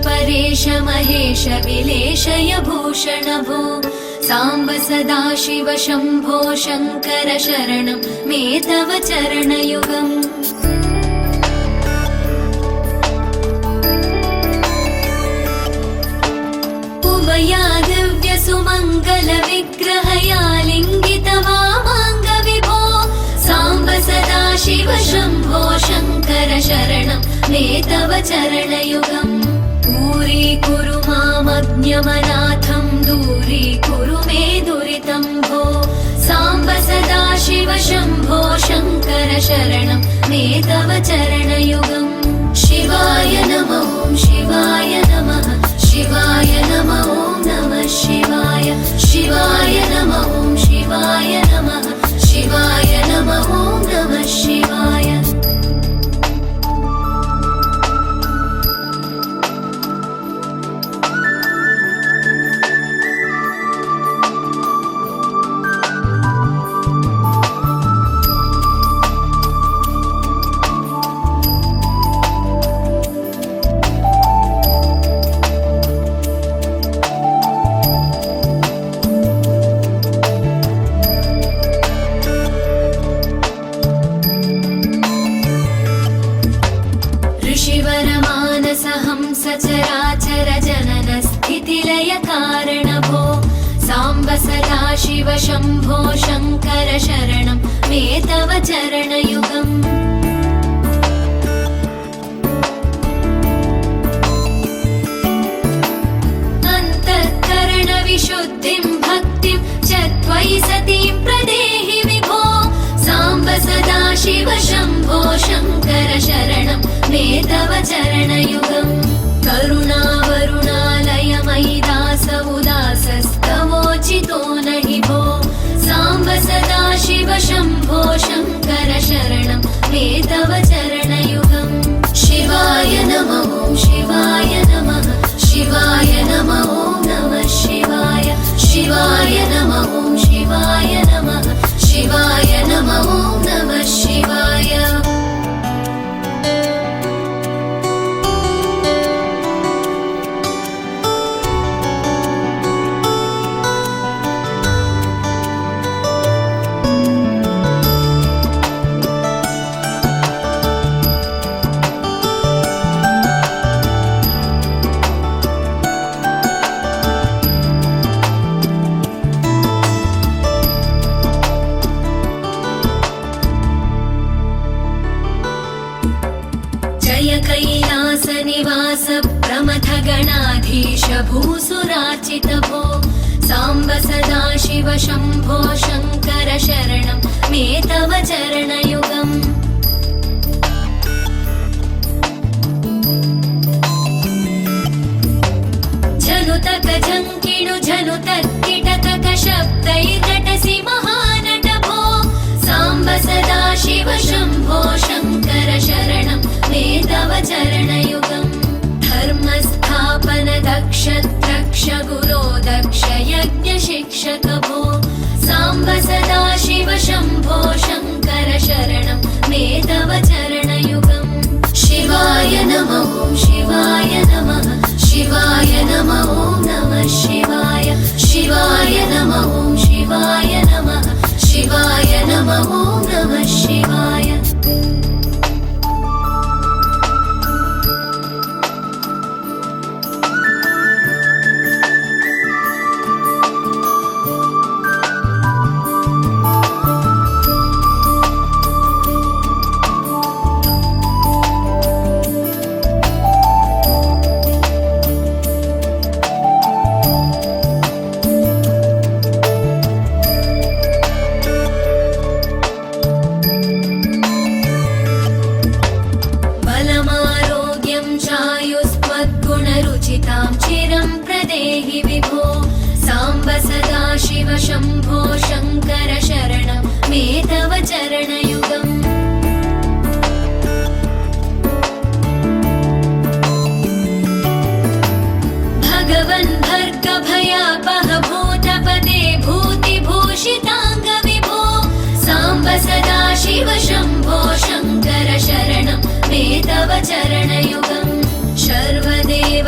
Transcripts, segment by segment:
परेश महेश विलेशय भूषण भो साम्ब सदाशिव शम्भो शङ्कर शरणं मे तव चरणयुगम् उमया दिव्य सुमङ्गल विग्रहया लिङ्गित वामाङ्ग विभो साम्ब सदाशिव शम्भो शङ्कर शरणं मे तव चरणयुगम् दूरीकुरु मामज्ञमनाथं दूरीकुरु मे दुरितं भो साम्ब सदाशिव शम्भो शङ्कर शरणं मे तव चरणयुगम् शिवाय नमः शिवाय नमः शिवाय नमः नमः शिवाय शिवाय नमः शिवाय नमः शिवाय नमः नमः शिवाय सचराचर जनन स्थितिलय कारण भो साम्ब सदाशिव शम्भो शङ्कर शरणं मे तव चरणयुगम् अन्तःकरण विशुद्धिं भक्तिं च त्वयि सतीं प्रदेहि विभो साम्ब सदाशिव शम्भो शङ्कर शरणं मे तव चरणयुगम् करुणावरुणालय मयि दास उदासस्तवोचितो नहि भो साम्ब सदाशिव शम्भो शङ्कर शरणं मे तव चरणयुगम् शिवाय नमः शिवाय नमः शिवाय नमः नमः शिवाय शिवाय नमः शिवाय नमः शिवाय नमः नमः शिवाय कैलास निवास प्रमथ गणाधीश भूसुरार्चित भो साम्ब सदाशिव शम्भो शङ्कर शरणं मे तव चरणयुगम् झनुतक झङ्किणु झनुतक्किटतक शब्दैर्नटसि महानट भो साम्ब सदाशिव शम्भो शङ्कर शरणं मे तव चरणयुगम् धर्मस्थापन दक्ष द्रक्ष गुरो दक्ष यज्ञ शिक्षक भो साम्ब सदाशिव शम्भो शङ्कर शरणं मे तव चरणयुगम् शिवाय नमः शिवाय नमः शिवाय नमः नमः शिवाय शिवाय नमः शिवाय नमः शिवाय नमः नमः शिवाय चिरं प्रदेहि विभो साम्ब सदाशिव शम्भो शङ्कर शरणं मे तव चरणयुगम् भगवन् भर्ग भयापह भूतपदे भूतिभूषिताङ्ग विभो साम्ब सदाशिव शम्भो शङ्कर शरणं मे तव चरणयुगम् सर्वदेव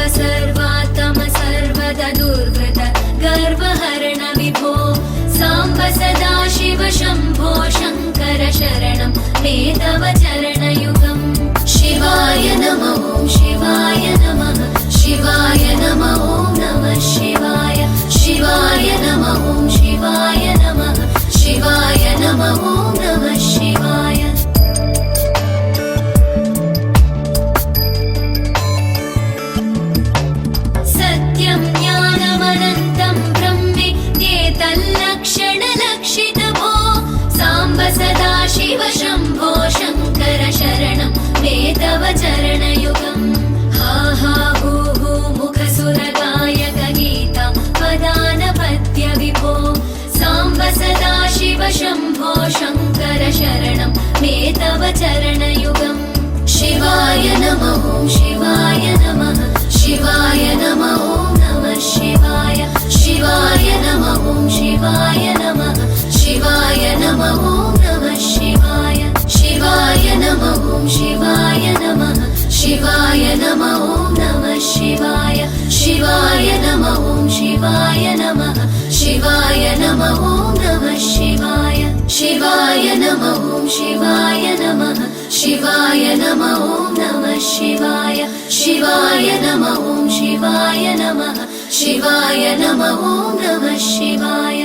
शिवाय नमः ॐ शिवाय नमः शिवाय नमः ॐ नमः शिवाय शिवाय नमः ॐ शिवाय नमः शिवाय नमः ॐ नमः शिवाय शिवाय नमः ॐ शिवाय नमः शिवाय नमः ॐ नमः शिवाय शिवाय नमः ॐ शिवाय नमः शिवाय नमः ॐ नमः शिवाय शिवाय नमः ॐ शिवाय नमः शिवाय नमः ॐ नमः शिवाय शिवाय नमः ॐ शिवाय नमः शिवाय नमः ॐ नमः शिवाय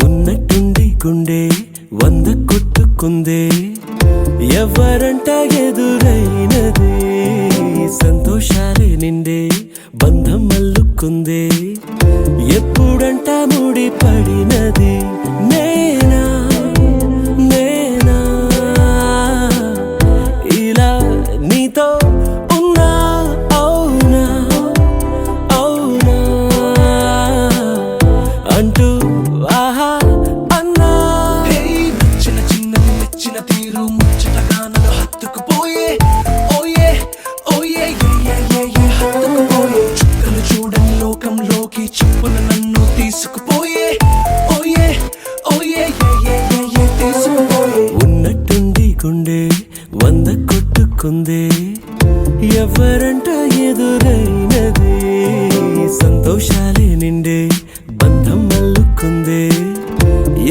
ఉన్నట్టుండి గుండె వంద కొట్టుకుందే ఎవరంట ఎదురైనదే సంతోషాలే నిండే బంధం అల్లుకుందే ఎప్పుడంట ముడి పడినది నేనా నేనా ఇలా నీతో ఉన్నా అవునా అవునా అంటూ ఆహా అన్నా చిన్న చిన్నది మెచ్చిన తీరు ముచ్చటగా నన్ను హత్తుకుపోయే ఓయే ఓయే హత్తుకుపోయే చుక్కలు చూడని లోకంలోకి చెప్పున నన్ను తీసుకుపోయే ఓయే ఓయే తీసుకుపోయే ఉన్నట్టుండి గుండె వంద కొట్టుకుందే ఎవరంట ఎదురైనదే సంతోషాలే నిండే బంధం అల్లుకుందే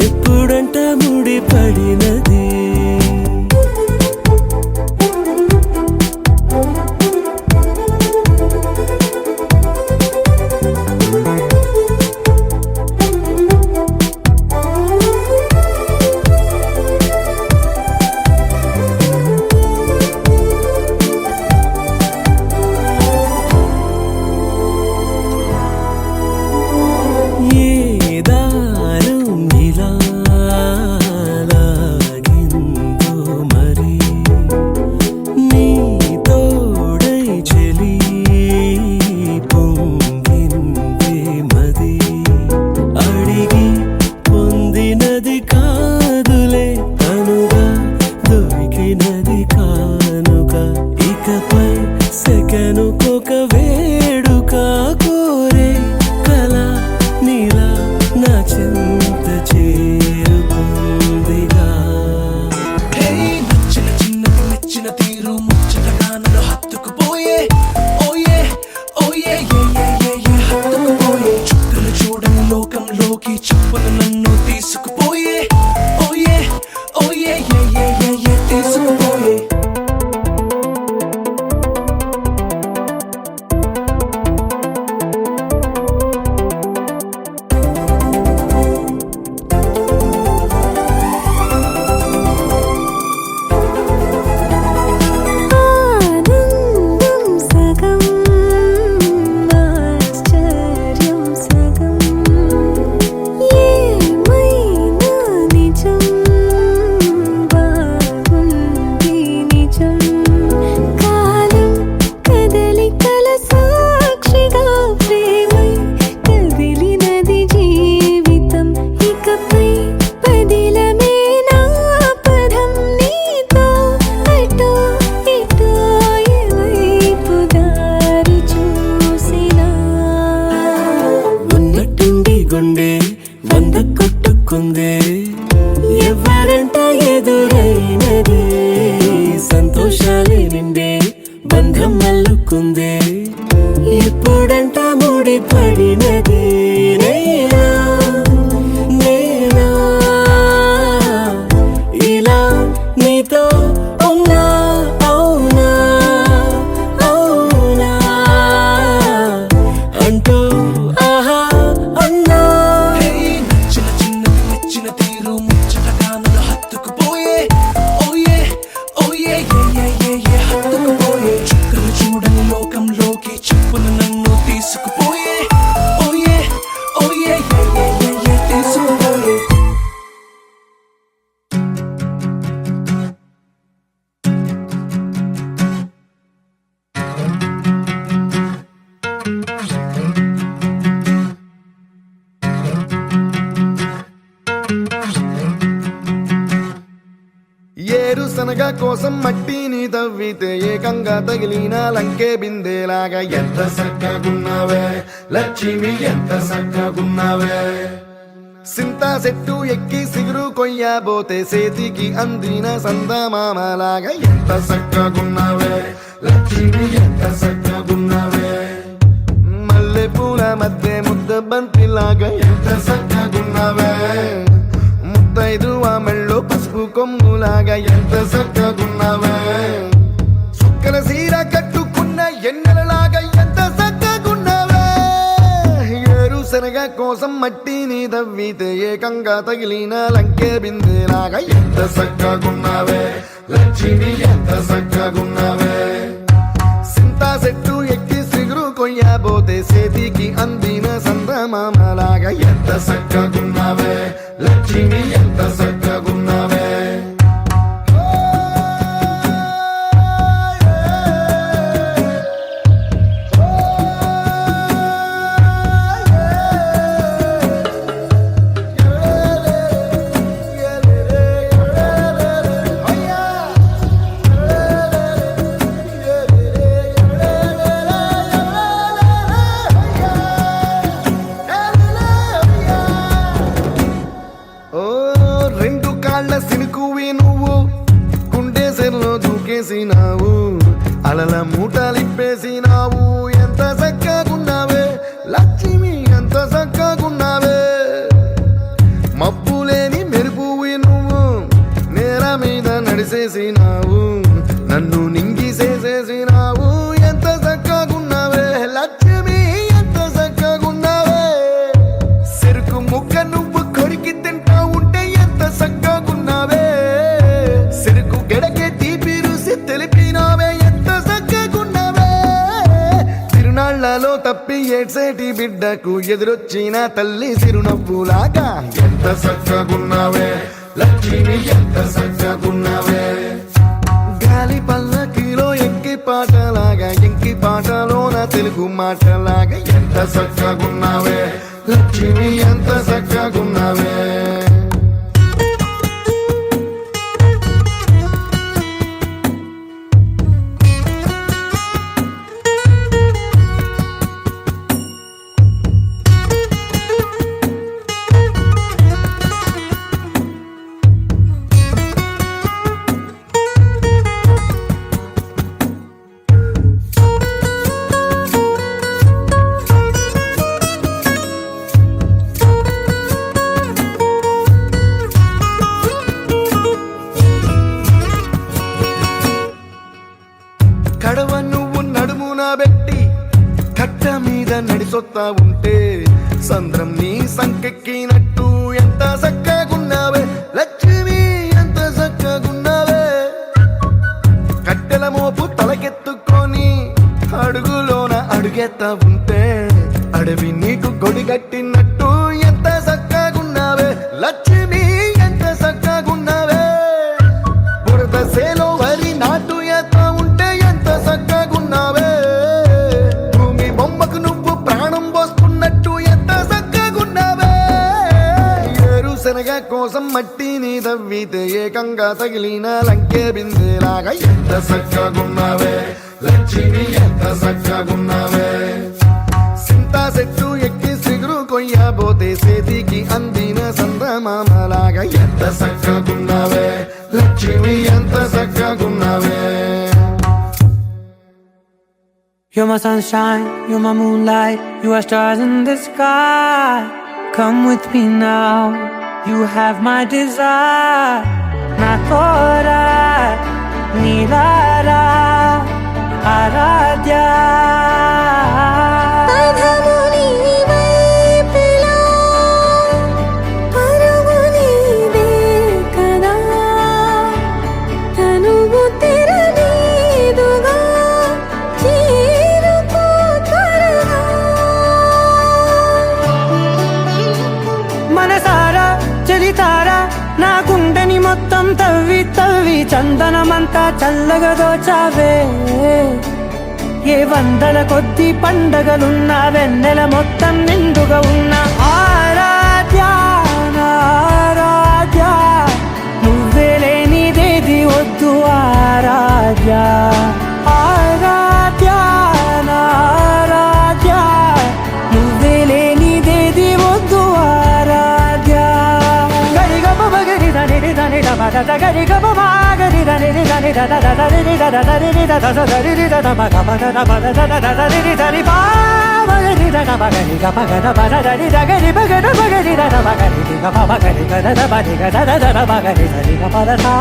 ఎప్పుడంట ముడి పడినది ఏ దారం ఇలా లాగిందో మరి నీ తోడై చెలి పొంగిందే మది అడిగి పొందినది కాదులే తనుగా దొరికినది కానుక ఇకపై సెకనుకొక వేడుక కోరే కల నీలా నా చింత చేరుకుందిగా నచ్చిన చిన్నది మెచ్చిన తీరు ముచ్చటగా నన్ను హత్తుకుపోయే ఓయే ఓయే హత్తుకుపోయే చుక్కలు చూడని లోకంలోకి చెప్పున నన్ను తీసుకుపోయే ఓయే ఓయే తీసుకుపోయే ఆనందం సగం ఆశ్చర్యం సగం ఏమైనా నిజం బాగుంది నిజం కాలం కదలికల సాక్షిగా ప్రేమై కదిలినది జీవితం ఇకపై పదిలమే నా పదం నీతో అటో ఇటో ఎవైపు దారి చూసినా ఉన్నట్టుండి గుండె వంద కొట్టుకుందే ఎవరంట ఎదురైనదే సంతోషాలే నిండే బంధం అల్లుకుందే ఎప్పుడంట ముడి పడినది నేనా నేనా ఇలా నీతో ఉన్నా అవునా అవునా అంటూ ఆహా అన్నా నచ్చిన ఏరుశనగ కోసం మట్టిని తవ్వితే ఏకంగా తగిలిన లంకే బిందేలాగా ఎంత చక్కగున్నావే లక్ష్మి, ఎంత చక్కగున్నావే. సింతా చెట్టు ఎక్కి సిగురు కొయ్యబోతే చేతికి అందిన సందమామలాగా ఎంత చక్కగున్నావే లక్ష్మి, ఎంత చక్కగున్నావే. మల్లె పూల మధ్య ముద్ద బంతిలాగా ఎంత చక్కగున్నావే. ముద్దైదు మెళ్ళో పసుపు కొమ్ములాగా ఎంత చక్కగున్నావే. సుక్కల సీర కట్టుకున్న ఎన్నెలలాగా ఎంత చక్కగున్నావే. ఏరుశనగ కోసం మట్టిని తవ్వితే ఏకంగా తగిలిన లంకే బిందేలాగా ఎంత చక్కగున్నావే లక్ష్మి, ఎంత చక్కగున్నావే. సింతా చెట్టు ఎక్కి సిగురు కొయ్యబోతే చేతికి అందిన సందమామలాగా ఎంత చక్కగున్నావే లక్ష్మి, ఎంత చక్కగున్నావే. రెండు కాళ్ళ సినుకువి నువ్వు గుండె సెల్లో దూకేసినావు, అలల మూటలిప్పేసినావు. ఎంత చక్కగున్నావే లక్ష్మి, ఎంత చక్కగున్నావే. మబ్బులేని మెరుపువి నువ్వు నేల మీద నడిసేసినావు, నన్ను నింగిసేసేసినావు. ఎంత చక్కగున్నావే లక్ష్మి, ఎంత చక్కగున్నావే. చెరుకు ముక్క నువ్వు కొరికి తింటా ఉంటే ఎంత చక్కగున్నావే. చెరుకు గెడకే తీపి రుసి తెలిపినావే, ఎంత చక్కగున్నావే. తిరునాళ్లలో తప్పి ఏడ్సేటి బిడ్డకు ఎదురొచ్చిన తల్లి చిరునవ్వులాగా ఎంత చక్కగున్నావే లక్ష్మి, ఎంత చక్కగున్నావే. గాలి పల్లకిలో ఎంకి పాటలాగా ఎంకి పాటలోన తెలుగు మాటలాగా ఎంత చక్కగున్నావే లక్ష్మి, ఎంత చక్కగున్నావే. కడవ నువ్వు నడుమున పెట్టి కట్ట మీద నడిసొత్తా ఉంటే సంద్రం నీ సంకెక్కినట్టు ఎంత చక్కగున్నావే లక్ష్మి, ఎంత చక్కగున్నావే. కట్టెల మోపు తలకెత్తుకొని అడుగులోన అడుగెత్తా ఉంటే అడవి నీకు గొడిగట్టినట్టు ఎంత చక్కగున్నావే లక్ష్మి, ఎంత చక్కగున్నావే. బురద సేలో వరి నాటు ఎత్తా ఉంటే ఎంత చక్కగున్నావే. భూమి బొమ్మకు నువ్వు ప్రాణం పోస్తున్నట్టు ఎంత చక్కగున్నావే. ఏరుశనగ కోసం మట్టిని తవ్వితే ఏకంగా తగిలిన లంకే బిందేలాగా ఎంత చక్కగున్నావే లక్ష్మి, ఎంత చక్కగున్నావే. సింతా చెట్టు ఎక్కి సిగురు కొయ్యబోతే చేతికి అందిన సందమామలాగా ఎంత చక్కగున్నావే లక్ష్మి, ఎంత చక్కగున్నావే. You're my sunshine, you're my moonlight, you are stars in the sky. Come with me now, you have my desire. Na tora, nilara, aradhya. పదము నీ వైపులా, పరుగు నీదే కదా. తనువు తెరనీదుగా, చేరుకో త్వరగా. మనసారా చలితారా నా గుండెని మొత్తం తవ్వి తవ్వి చందనమంతా చల్లగా దోచావే. ఏ వందల కొద్ది పండగలున్నా వెన్నెల మొత్తం నిండుగా ఉన్న ఆరాధ్య, నా ఆరాధ్య. నువ్వే లేనిదేది da ga ri ga ba ma ga ri da ni da ni da da da ri ri da da da ri ri da da da ri ri da da ma ga ba da ba da da da ri ri da ri ba ba ri da ga ba ga ri ga ba ga da ba da ri da ga ri ba ga da ba ga ri da da ba ga ri ga ba ga ri ga da da ba ri ga da da da ba ga ri da ri ga ba da sa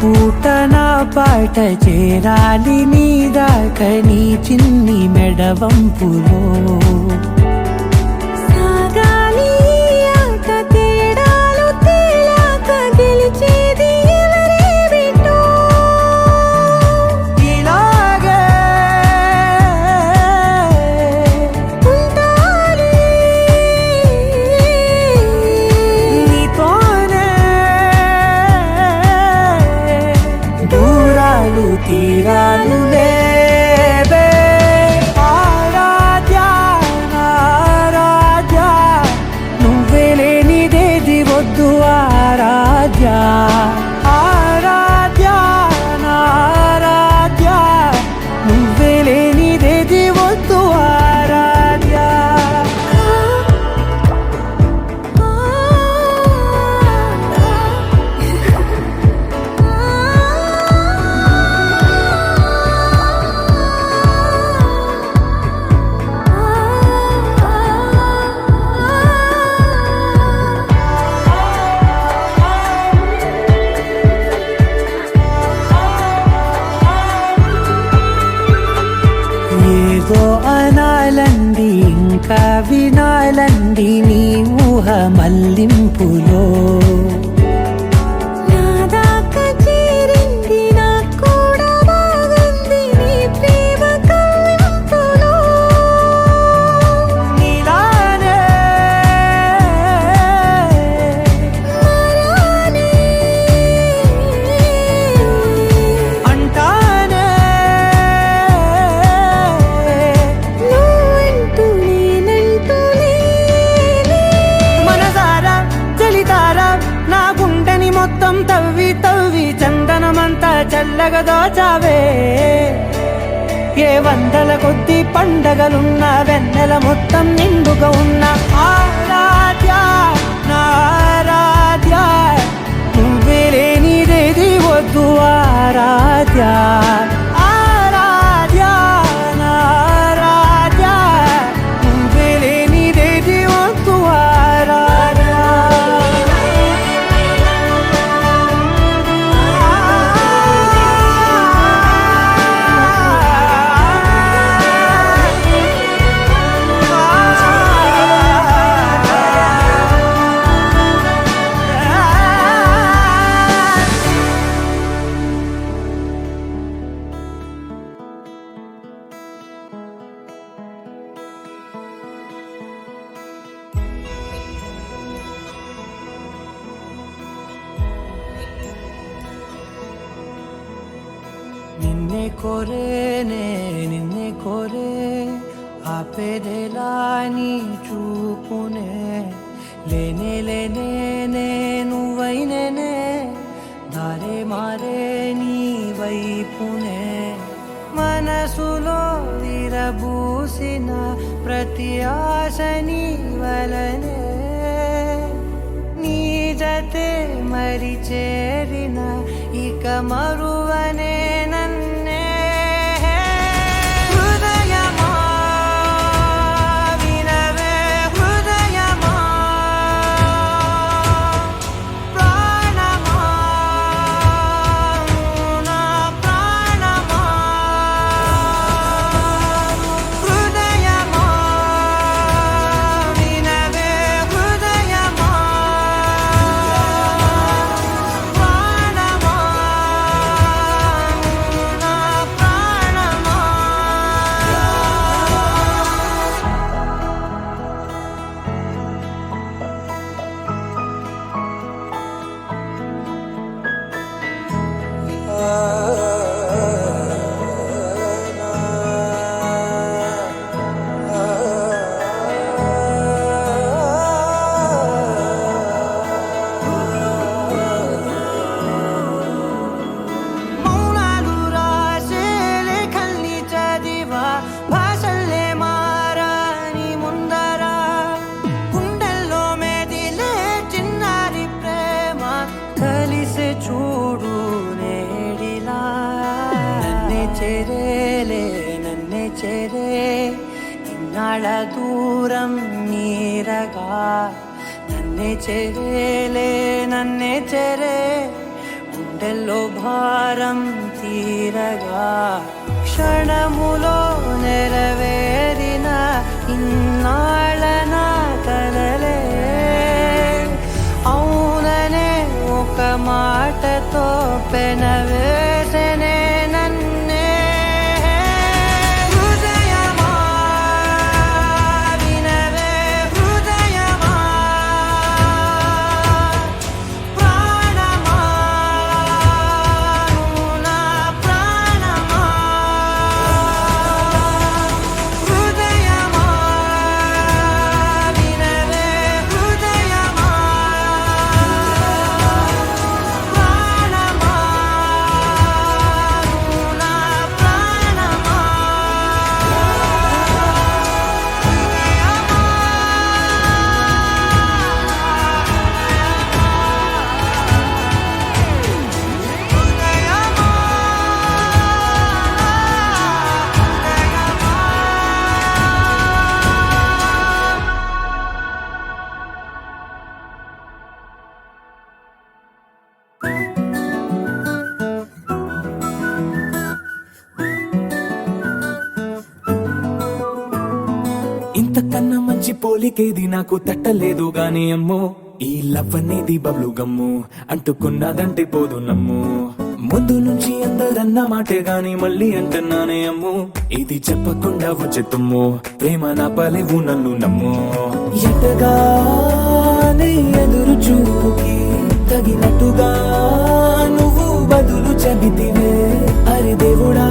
పూట నా పాట చేరాలి నీ దాకా నీ చిన్ని మెడవంపులో సాగాలి ఆట తేడాలు తేలాక గెలిచేది ఎవరే బిడ్డో ఇలాగే ఉంటాలి నీతోనే దూరాలు తీరాలు లేవే ఆరాధ్య ఆరాధ్య నువ్వే లేనిదేది వద్దు ఆరాధ్య ఆరాధ్య ఆరాధ్య నువ్వే లేనిదేది వద్దు ఆరాధ్య ఏదో అనాలండి ఇంకా వినాలండి నీ ఊహ మల్లింపులో నా దాకా చేరింది నాకు కూడా బాగుంది నీ ప్రేమ కవ్వింపులో నీలానే మరానే అంటానే నువ్వంటూ నేనంటూ లేనే మనసారా చలితారా నా గుండెని మొత్తం తవ్వి తవ్వి చందనమంతా చల్లగా దోచావే ఏ వందల కొద్ది పండగలున్న వెన్నెల మొత్తం నిండుగా ఉన్న ఆరాధ్య నా ఆరాధ్య నువ్వే లేనిదేది వద్దు ఆరాధ్య ఆరాధ్య నా ఆరాధ్య నువ్వే లేనిదేది వద్దు ఆరాధ్య నిన్నే కోరేనే నిన్నే కోరే ఆపేదేలా నీ చూపునే లేనే లేనే నువ్వైనేనే దారే మారే నీ వైపునే మనసులో విరబూసిన ప్రతి ఆశ నీ వలనే నీ జతే మరి చేరిన ఇక మరువనే నన్నే హృదయమా వినవే హృదయమా ప్రాణమా నా ప్రాణమా హృదయమా వినవే హృదయమా ప్రాణమా చెరేలే నన్నే చెరే ఇన్నాళ్ళ దూరం నీరగా నన్నే చెరేలే నన్నే చెరే గుండెల్లో భారం తీరగా క్షణములో నెరవేరిన ఇన్నాళ్ళ నా కలలే అవుననే ఒక మాటతో పెనవేసనే నన్నే హృదయమా వినవే హృదయమా ప్రాణమా నువ్వు నా ప్రాణమా హృదయమా వినవే హృదయమా ప్రాణమా నువ్వు నా ప్రాణమా ఇంతకన్నా మంచి పోలికేది నాకు తట్టలేదు గాని అమ్మో ఈ లవ్ అనేది బబ్లు గమ్ము అంటుకున్నదంటే పోదు నమ్ము ముందు నుంచి అందరన్న మాటే గాని మళ్ళీ అంటున్నానే అమ్ము ఇది చెప్పకుండా వచ్చే తుమ్ము ప్రేమ నా పలేవు నన్ను నమ్ము ఎటగానే ఎదురు చూకి తగినట్టుగా నువ్వు బదులు చెబితివే అరే దేవుడా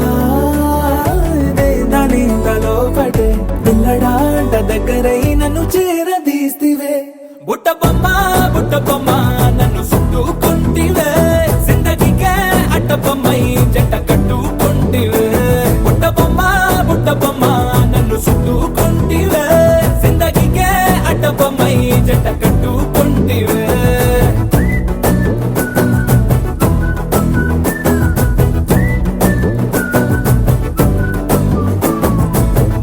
దాని తలో పడే పిల్లడాంట దగ్గరై నన్ను చేరదీస్తివే బుట్ట బొమ్మ నన్ను చుట్టుకుంటివే జిందగీకే అట్ట బొమ్మై జంట కట్టుకుంటివే బుట్ట బొమ్మ నన్ను చుట్టుకుంటివే జిందగీకే అట్ట బొమ్మై జంట కట్టుకుంటివే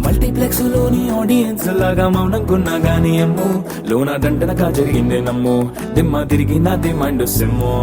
మల్టీప్లెక్స్ లోని ఆడియన్స్ లాగా మౌనంకున్నా గానీ అమ్ము లోన దండనగా జరిగిందే నమ్ము దిమ్మ తిరిగి నాదే మైండ్ సిమ్ము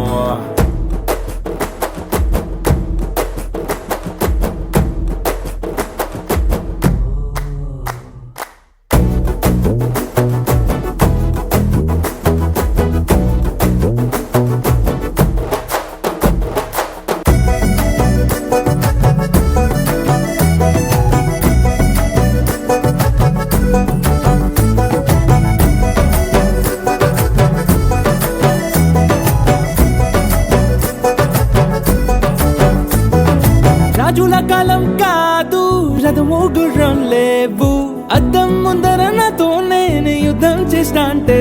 రాజుల కాలం కాదు రథము గుర్రం లేవు అద్దం ముందర నాతో నేను యుద్ధం చేస్తా అంటే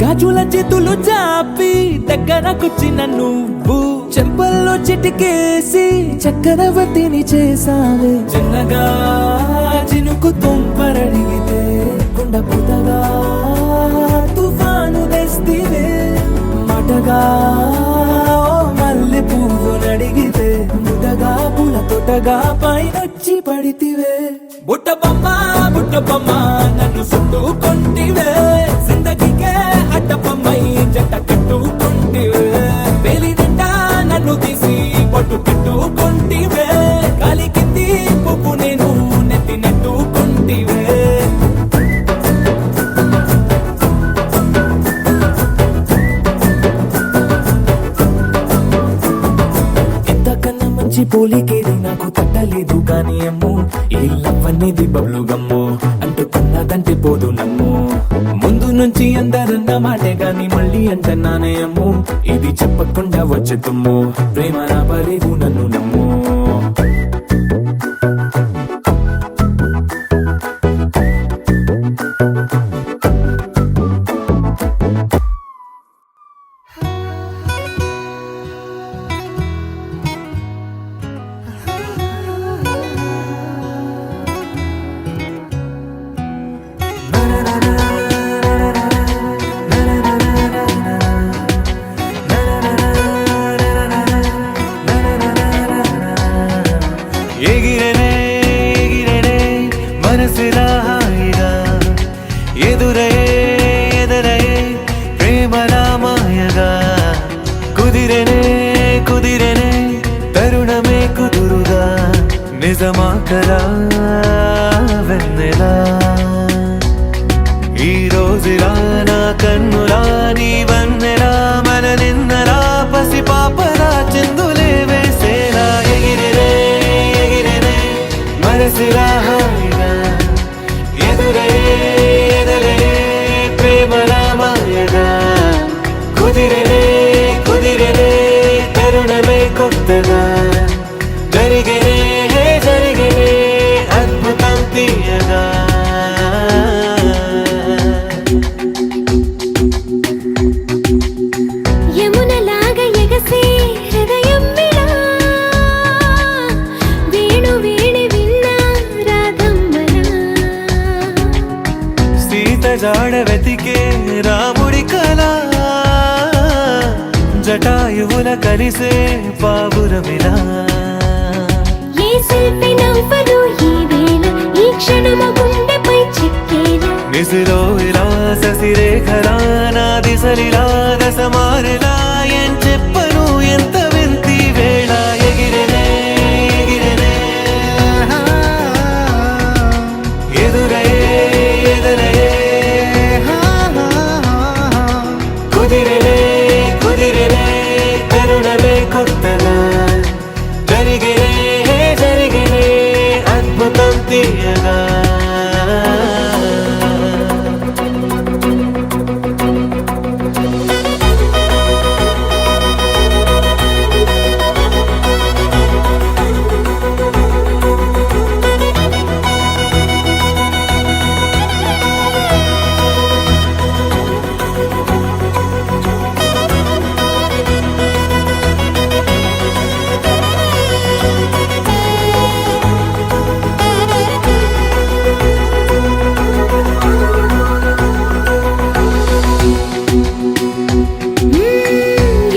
గాజుల చేతులు చాపి దగ్గరకొచ్చిన నువ్వు చెంపల్లో చిటికేసి చక్రవర్తిని చేసావే చిన్నగా చినుకు తుంపరడిగితే కుండ పుతగా తుఫాను తెస్తివే మాటగా మల్లె పువ్వు నడిగితే ముదగా పూల తోటగా పైనొచ్చి పడితివే బుట్ట బొమ్మ నన్ను చుట్టుకుంటివే జిందగీకే అట్ట బొమ్మై జంట కట్టుకుంటివే వేలి నిండా నన్ను తీసి పట్టు కట్టుకుంటివే గాలి కింది పువ్వు నేను నెత్తి నెట్టుకుంటివే మంచి పోలికేది నాకు తట్టలేదు గాని అమ్ము ఈ లవ్ అనేది బబ్లు గమ్ము అంటుకున్నదంటే పోదు నమ్ము ముందు నుంచి అందరన్న మాటే గాని మళ్ళీ అంటున్నానే అమ్ము ఇది చెప్పకుండా వచ్చే తుమ్ము ప్రేమ నా పలేవు నన్ను నమ్ము కుదిరెనే ఎగిరెనే మనసులా హాయిగా ఎదురయే ఎదరయే ప్రేమలా మాయగా కుదిరెనే కుదిరెనే తరుణమే కుదురుగా నిజమా కలా వెన్నెలా ఈ రోజులా నా కన్నులా నీ వన్నెలా మన నిన్నలా పసి పాపలా చిందులే వేసేలా ఎగిరెనే ఎగిరెనే మనసులా హాయిగా ఎదురయే ఎదరయే ప్రేమలా మాయగా కుదిరెనే కుదిరెనే తరుణమే కొత్తగా జరిగనే జరిగనే అద్భుతం తీయగా యమునలాగా ఎగసే హృదయం మిళా వేణు వేణి విన్నా రాధమ్మలా సీత జాడ వెతికే రాముడి కళ జటాయువుల కలిసే పావురమిలా ఏ శిల్పి నవ్వదు ఈ వేళ ఈ క్షణము గుండెపై చిక్కేలా నిసిలో ఇలా ససిరేఖలా నా దిశలిలా దశమారిలా ఏం చెప్పను ఎంత వింతి వేళ ఎగిరెనే ఎగిరెనే ఎదురయే ఎదరయే కుదిరెనే కుదిరెనే తరుణమే కొత్తగా జరిగనే జరిగనే అద్భుతం తీయగా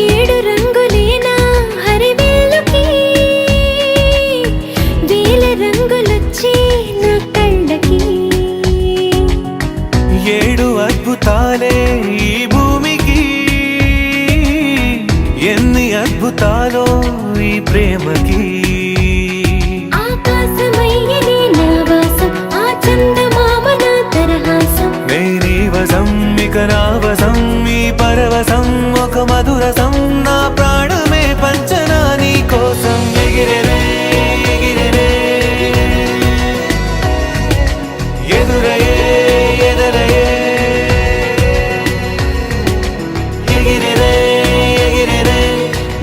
ఏడు రంగులేనా హరివిల్లుకి వేల రంగులొచ్చే నా కళ్ళకి ఏడు అద్భుతాలే ఈ భూమికి ఎన్ని అద్భుతాలో ఈ ప్రేమకి ఆకాశమయ్యనే నా వాసం ఆ చందమామ నా తరహాసం నేనీ వసం ఇక నా వసం ఈ పరవశం ఒక మధురసం నా ప్రాణమే పంచనా నీ కోసం ఎగిరెనే ఎగిరెనే ఎదురయే ఎదరయే ఎగిరెనే ఎగిరెనే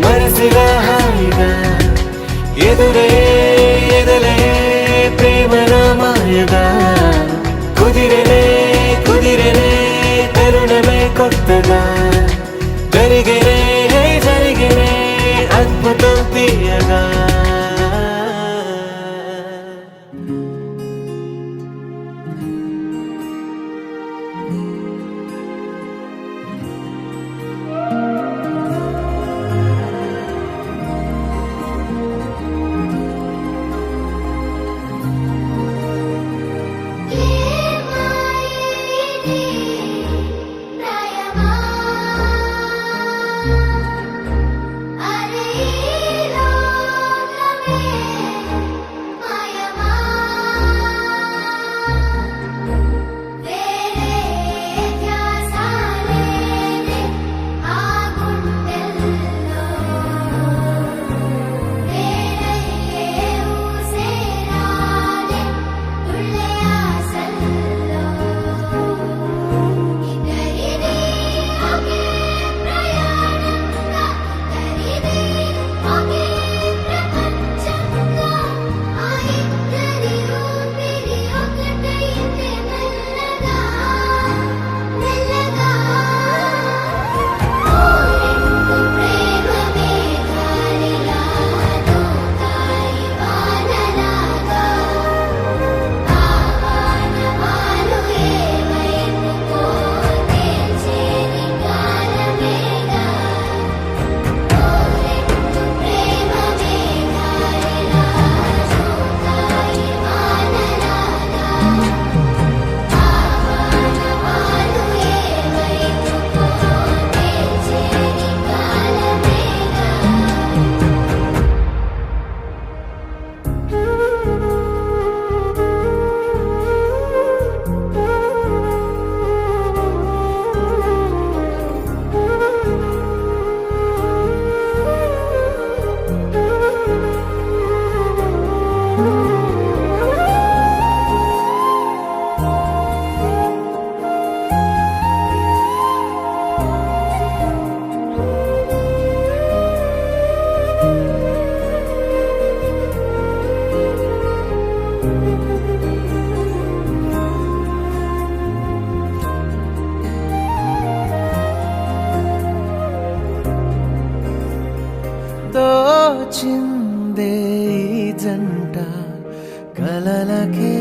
మనసులా హాయిగా ఎదురయే ఎదరయే ప్రేమలా మాయగా కుదిరెనే కుదిరెనే తరుణమే కొత్తగా జరిగనే జరిగనే అద్భుతం తీయగా అరే తోచిందే ఈ జంట కలలకే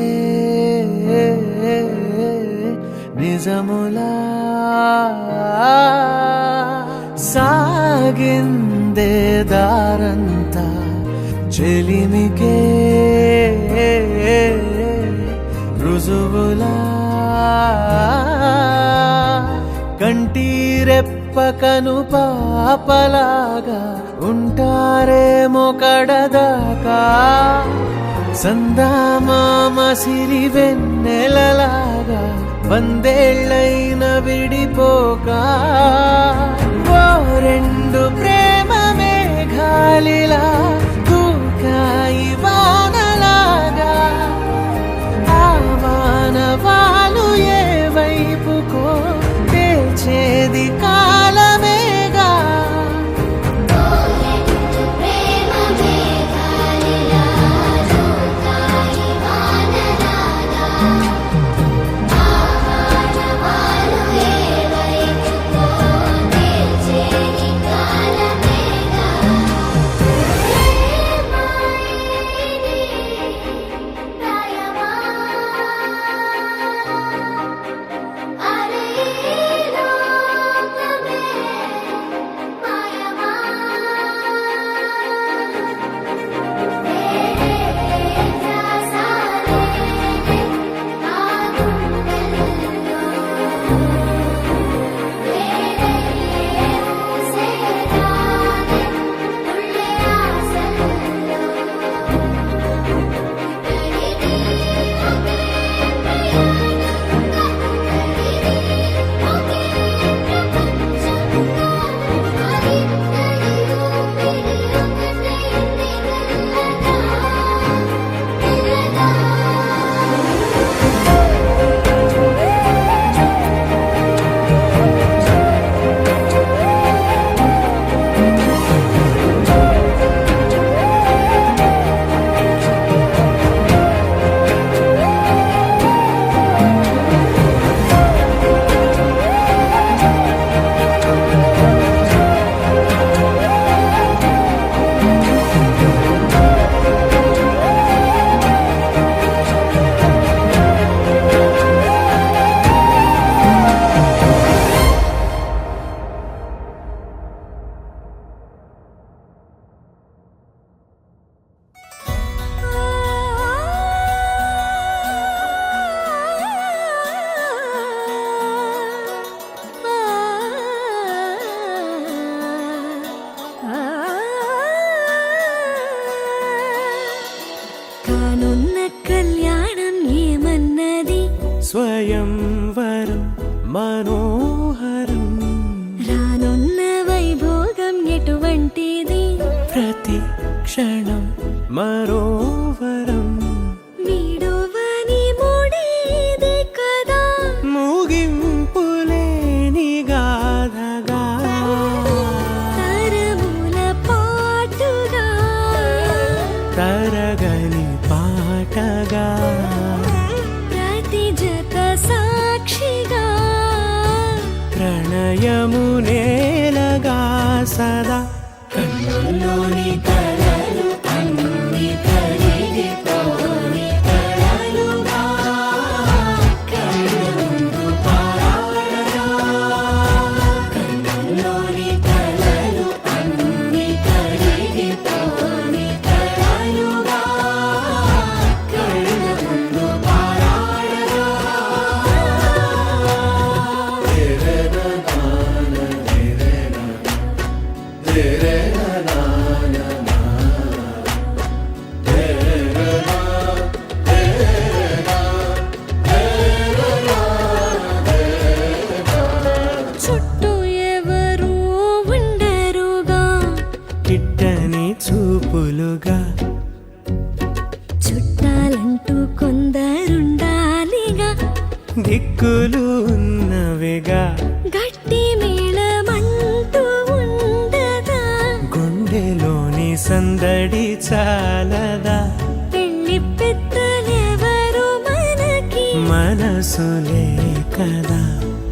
నిజములా సాగిందే దారంతా చెలిమికే రుజువులా కంటిరెప్పకను పాపలాగా ఉంటారేమో కడదాకా సందామామ సిరి వెన్నెలలాగా వందేళ్ళైన విడిపోక ఓ రెండు ప్రేమ మేఘాలిలా దూకాయి వానలాగా ఆ వానవాలు ఏ వైపుకో తెచేది కాలమేగా ప్రేమ మేఘాలిలా దూకాయి వానలాగా ఆవానవాలు ఏ వైపుకో తెచేది కాలమేగా ప్రాయమా అరే లోకమే మాయమా ధ్యాసాలే నా గుండెల్లో ఊసేదానే ఉళ్ళే ఆశల్లో కానున్న కళ్యాణం ఏమన్నది స్వయంవరం మనోహరం రానున్న వైభోగం ఎటువంటిది ప్రతి క్షణం మరోవరం వీడువని మూడేది కదా ముగింపులేని గాథగా తరముల పాటుగా తరగని పాటగా ప్రతి జత సాక్షిగా ప్రణయము నేలగా సదా కన్నుల్లోని కలలు అన్ని కరిగిపోని కలలుగా కళ్ళముందు పారాడగా కన్నుల్లోని కలలు అన్ని కరిగిపోని కలలుగా కళ్ళముందు పారాడగా చుట్టూ ఎవరు ఉండరుగా కిట్టని చూపులుగా చుట్టాలంటూ కొందరుండాలిగా దిక్కులు ఉన్నవిగా గట్టి మేళమంటూ ఉండదా గుండెలోని సందడి చాలదా పెళ్లి పెద్దలే మనసులే కదా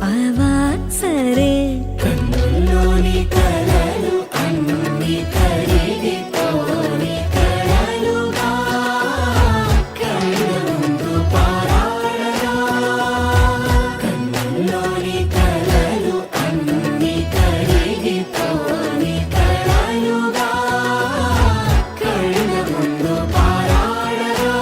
అవా సరే కన్నుల్లోని కలలు అన్ని కరిగిపోని కలలుగా కళ్ళ ముందు పారాడగా కన్నుల్లోని కలలు అన్ని కరిగిపోని కలలుగా కళ్ళ ముందు పారాడగా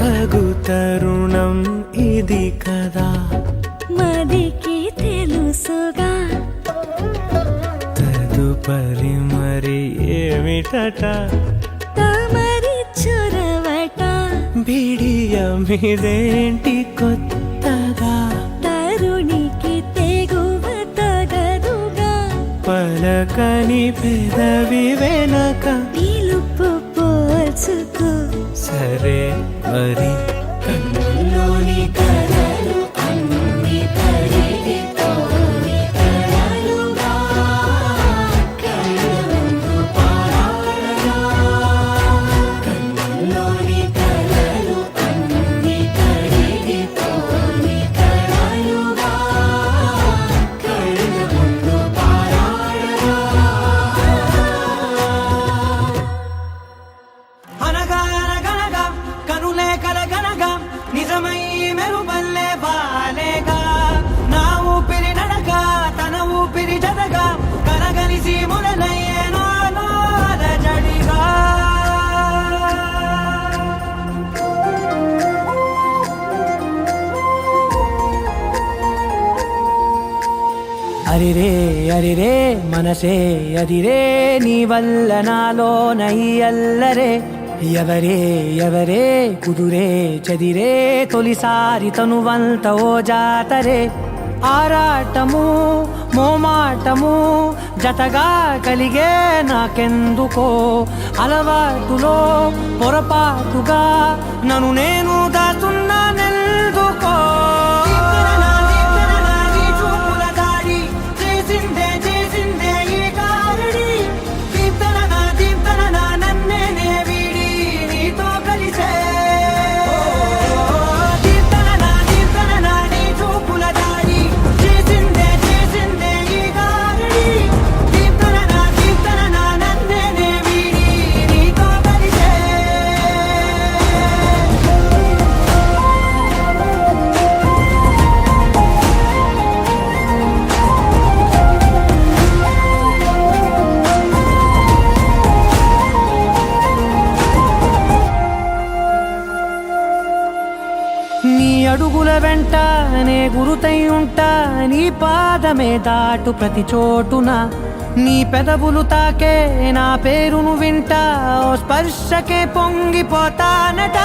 తగు తరుణం ఇది కదా మదికి తెలుసుగా తదుపరి మరి ఏమిటట తమరి చొరవట బిడియమిదేంటి కొత్తగా తరుణికి తెగువ తగదుగా పలకని పెదవి వెనక పిలుపు పోల్చుకో సరే మరి కన్నుల్లోని కలలు అన్ని కరిగిపోని కలలుగా కళ్ళ ముందు పారాడగా కన్నుల్లోని కలలు అన్ని కరిగిపోని కలలుగా కళ్ళ ముందు పారాడగా అనగా అనగనగా కనులే కలగనగా నిజమై మెరుపల్లే బాలేగా నా ఊపిరి నడక తన ఊపిరి జతగా కనగలిసి మొదలయ్యేనో జడిగా అరిరే అరిరే మనసే అరిరే నీ వల్ల నాలో నయ్యల్లరే ఎవరే ఎవరే కుదురే చదిరే తొలిసారి తనువంత ఓ జాతరే ఆరాటము మోమాటము జతగా కలిగే నాకెందుకో అలవాటులో పొరపాటుగా నన్ను నేను దాస్తున్నా నెల్దుకో చేసిందే ఈ కారడి దీప్తన నన్నే వీడి నీతో కలిసే దీప్తన నీ చూపుల దాడి చేసిందే ఈ కారడి దీప్తన నన్నే వీడి నీతో కలిసే నీ అడుగుల వెంట నే గురుతై ఉంటా నీ పాదమే దాటు ప్రతి చోటున నీ పెదవులు తాకే నా పేరును వింటా ఓ స్పర్శకే పొంగిపోతానట